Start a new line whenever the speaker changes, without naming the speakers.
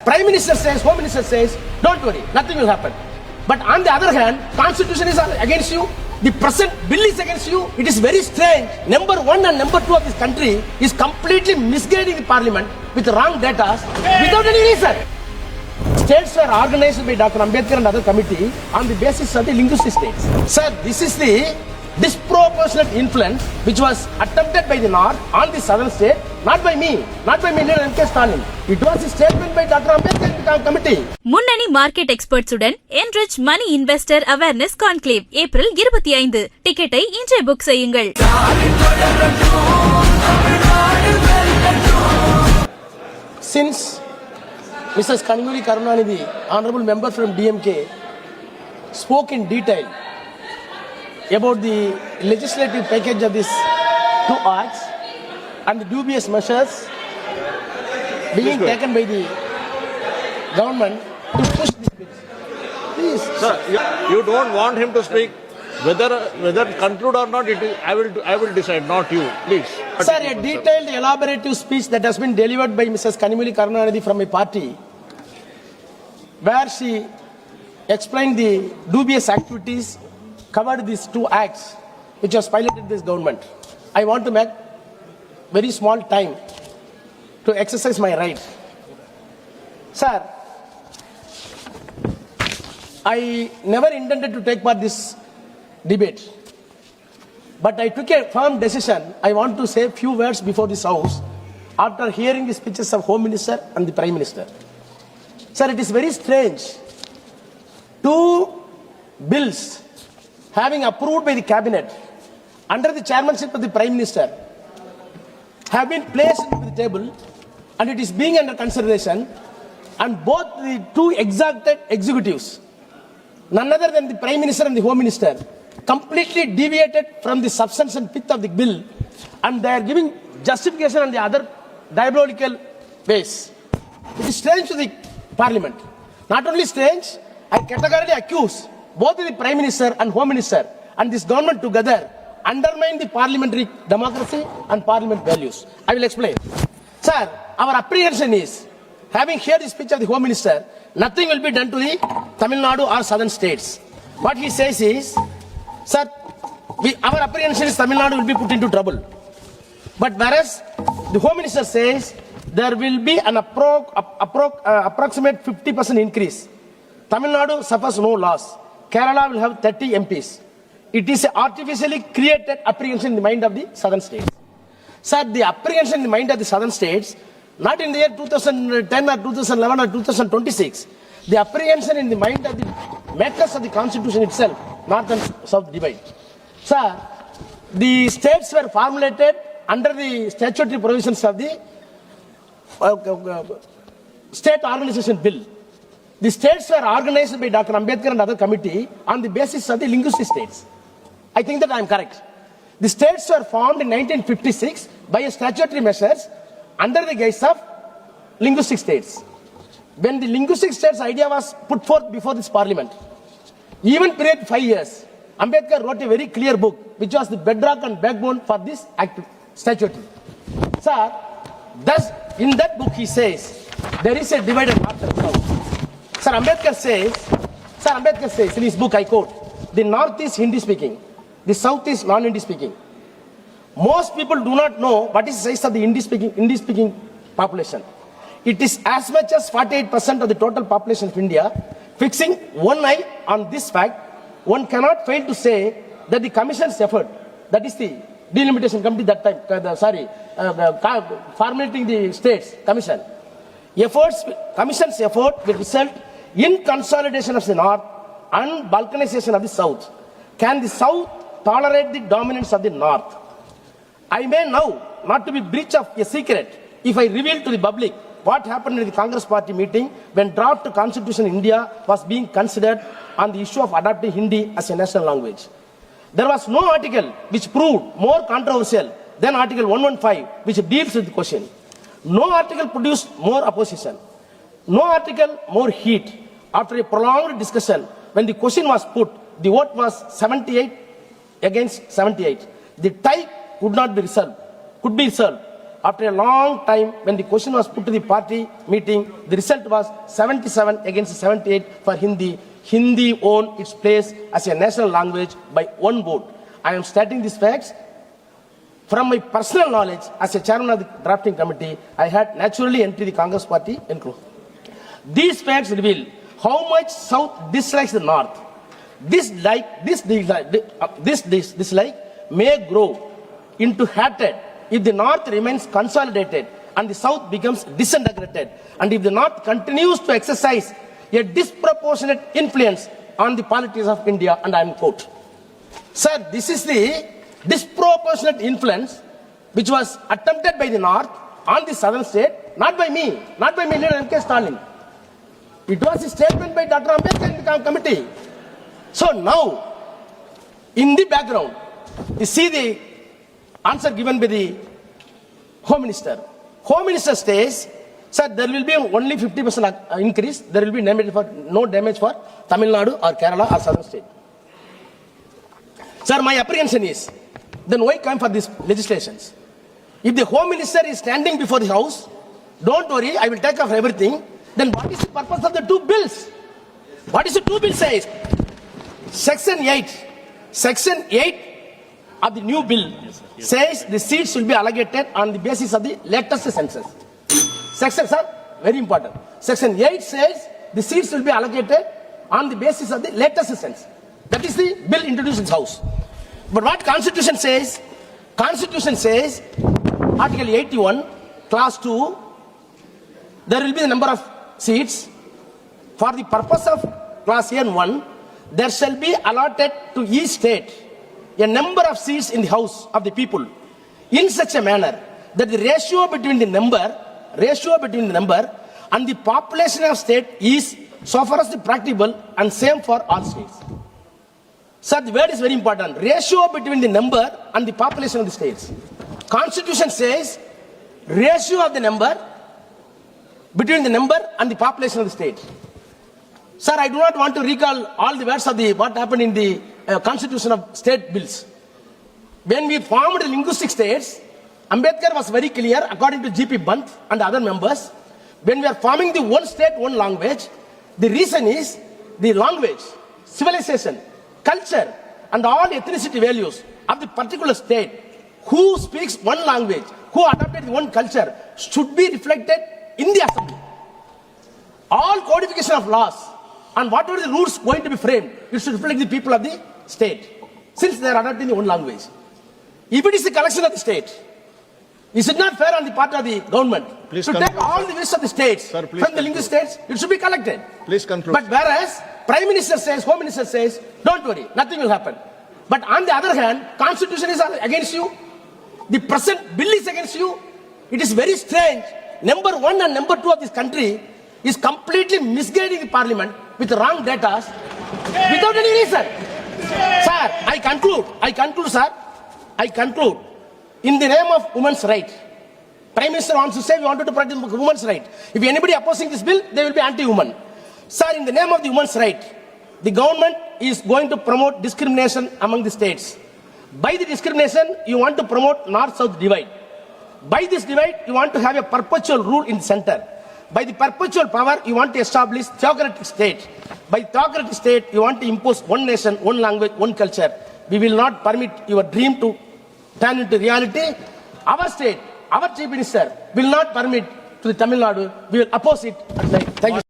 Prime Minister says, Home Minister says, don't worry, nothing will happen. But on the other hand, Constitution is against you. The present bill is against you. It is very strange. Number 1 and number 2 of this country is completely misguiding the parliament with wrong data without any reason. States were organized by Dr. Ambedkar and other committee on the basis of the linguistic states. Sir, this is the disproportionate influence which was attempted by the North on the southern state, not by me, M.K. Stalin. It was a statement by Dr. Ambedkar committee.
முன்னணி market எக்ஸ்பர்ட்ஸுடன் enrich money investor awareness conclave April 25. டிக்கெட்டை இன்றே book செய்யுங்கள்.
Since Mrs. Kanimuri Karunanidhi, honorable member from DMK, spoke in detail about the legislative package of these two acts and the dubious measures being taken by the government to push this bill. Please.
Sir, you don't want him to speak. Whether conclude or not, I will decide, not you. Please.
Sir, a detailed, elaborative speech that has been delivered by Mrs. Kanimuri Karunanidhi from a party, where she explained the dubious activities covered these two acts which has piloted this government. I want to make very small time to exercise my right. Sir, I never intended to take part in this debate, but I took a firm decision. I want to say a few words before this house after hearing the speeches of Home Minister and the Prime Minister. Sir, it is very strange. Two bills having approved by the cabinet under the chairmanship of the Prime Minister have been placed on the table and it is being under consideration, and both the two exalted executives, none other than the Prime Minister and the Home Minister, completely deviated from the substance and pith of the bill, and they are giving justification on the other diabolical ways. It is strange to the Parliament. Not only strange, I categorically accuse both the Prime Minister and Home Minister and this government together undermine the parliamentary democracy and parliament values. I will explain. Sir, our apprehension is, having heard the speech of the Home Minister, nothing will be done to the Tamil Nadu or southern states. What he says is, sir, our apprehension is Tamil Nadu will be put into trouble. But whereas the Home Minister says there will be an approximate 50% increase. Tamil Nadu suffers no loss. Kerala will have 30 MPs. It is an artificially created apprehension in the mind of the southern states. Sir, the apprehension in the mind of the southern states, not in the year 2010 or 2011 or 2026, the apprehension in the mind of the makers of the constitution itself, north and south divide. Sir, the states were formulated under the statutory provisions of the state organization bill. The states were organized by Dr. Ambedkar and other committee on the basis of the linguistic states. I think that I am correct. The states were formed in 1956 by a statutory measures under the guise of linguistic states. When the linguistic states idea was put forth before this parliament, even period 5 years, Ambedkar wrote a very clear book which was the bedrock and backbone for this statutory. Sir, thus in that book he says there is a divided north and south. Sir, Ambedkar says in his book, I quote, the north is Hindi speaking, the south is non-Hindi speaking. Most people do not know what is the size of the Hindi speaking population. It is as much as 48% of the total population of India. Fixing one eye on this fact, one cannot fail to say that the commission's effort, that is the delimitation committee that time, formulating the states commission, commission's effort will result in consolidation of the north and balkanization of the south. Can the south tolerate the dominance of the north? I may now not to be breach of a secret if I reveal to the public what happened in the Congress party meeting when draft constitution in India was being considered on the issue of adopting Hindi as a national language. There was no article which proved more controversial than Article 115, which deals with the question. No article produced more opposition. No article more heat. After a prolonged discussion, when the question was put, the vote was 78 against 78. The tie could be resolved. after a long time, when the question was put to the party meeting, the result was 77 against 78 for Hindi. Hindi won its place as a national language by one vote. I am stating these facts. From my personal knowledge, as a chairman of the drafting committee, I had naturally entered the Congress party included. These facts reveal how much South dislikes the North. This dislike may grow into hatred if the North remains consolidated and the South becomes disintegrated, and if the North continues to exercise a disproportionate influence on the politics of India, and I am quote. Sir, this is the disproportionate influence which was attempted by the North on the southern state, not by me, leader M.K. Stalin. It was a statement by Dr. Ambedkar in the committee. So now, in the background, you see the answer given by the Home Minister. Home Minister says, sir, there will be only 50% increase. There will be no damage for Tamil Nadu or Kerala or southern state. Sir, my apprehension is, then why come for these legislations? If the Home Minister is standing before the House, don't worry, I will take off everything. Then what is the purpose of the two bills? What is the two bills says? Section 8 of the new bill says the seats will be allocated on the basis of the latest census. Section, sir, very important. Section 8 says the seats will be allocated on the basis of the latest census. That is the bill introduced in the House. But what Constitution says? Constitution says, Article 81, Clause 2, there will be the number of seats. For the purpose of Clause N1, there shall be allotted to each state a number of seats in the House of the people in such a manner that the ratio between the number and the population of state is so far as the practicable and same for all states. Sir, the word is very important. Ratio between the number and the population of the states. Constitution says ratio of the number between the number and the population of the state. Sir, I do not want to recall all the words of what happened in the constitution of state bills. When we formed the linguistic states, Ambedkar was very clear, according to G.P. Bant and other members, when we are forming the one state, one language, the reason is the language, civilization, culture, and all ethnicity values of the particular state who speaks one language, who adopted one culture, should be reflected in the assembly. All codification of laws and whatever the rules going to be framed, it should reflect the people of the state, since they are adopting the one language. If it is the collection of the state, is it not fair on the part of the government to take all the wishes of the states from the linguistic states? It should be collected.
Please conclude.
But whereas Prime Minister says, Home Minister says, don't worry, nothing will happen. But on the other hand, Constitution is against you. The present bill is against you. It is very strange. Number 1 and number 2 of this country is completely misguiding the Parliament with wrong data without any reason. Sir, I conclude, sir. I conclude. In the name of women's right, Prime Minister wants to say we wanted to protect women's right. If anybody opposing this bill, they will be anti-woman. Sir, in the name of the women's right, the government is going to promote discrimination among the states. By the discrimination, you want to promote north-south divide. By this divide, you want to have a perpetual rule in the center. By the perpetual power, you want to establish theocratic state. By theocratic state, you want to impose one nation, one language, one culture. We will not permit your dream to turn into reality. Our state, our Chief Minister will not permit to the Tamil Nadu. We will oppose it. Thank you.